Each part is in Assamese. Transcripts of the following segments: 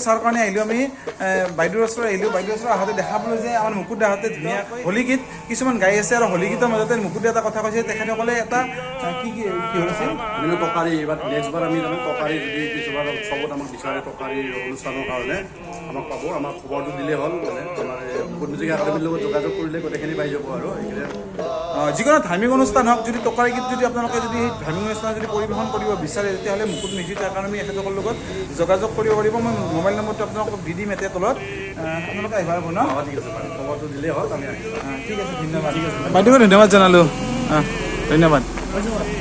চাৰ কাৰণে আহিলোঁ আমি বাইদেউৰ ওচৰত আহিলোঁ বাইদেউৰ ওচৰত আহোঁতে দেখা পালোঁ যে আমাৰ মুকুট দাহঁতে ধুনীয়াকৈ হোলী গীত কিছুমান গাই আছে আৰু হোলী গীতৰ মাজতে মুকুট এটা কথা কৈছে তেখেতসকলে এটা কি হৈছে আমি টকাৰী এইবাৰ নেক্সটবাৰ আমি টকাৰী যদি কিছুমান উৎসৱত আমাক বিচাৰে টকাৰী অনুষ্ঠানৰ কাৰণে আমাক পাব আমাক খবৰটো দিলেই হ'ল মানে আমাৰ মুকুট মিউজিক একাডেমীৰ লগত যোগাযোগ কৰিলে গোটেইখিনি পাই যাব আৰু এইখিনি যিকোনো ধাৰ্মিক অনুষ্ঠান হওক যদি টকাৰী গীত যদি আপোনালোকে যদি সেই ধাৰ্মিক অনুষ্ঠান যদি পৰিৱেশন কৰিব বিচাৰে তেতিয়াহ'লে মুকুট মিউজিক একাডেমী এখেতসকলৰ লগত যোগাযোগ কৰিব পাৰিব মই মোবাইল নম্বৰটো আপোনালোকক দি দিম এতিয়া তলত আপোনালোকে আহিব পাৰিব ন ঠিক আছে খবৰটো দিলেই হ'ল আমি আহিম ঠিক আছে ধন্যবাদ ঠিক আছে বাইদেউক ধন্যবাদ জনালোঁ ধন্যবাদ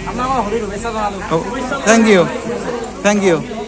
আপোনালোকৰ হোলীৰ শুভেচ্ছা জনালোঁ থেংক ইউ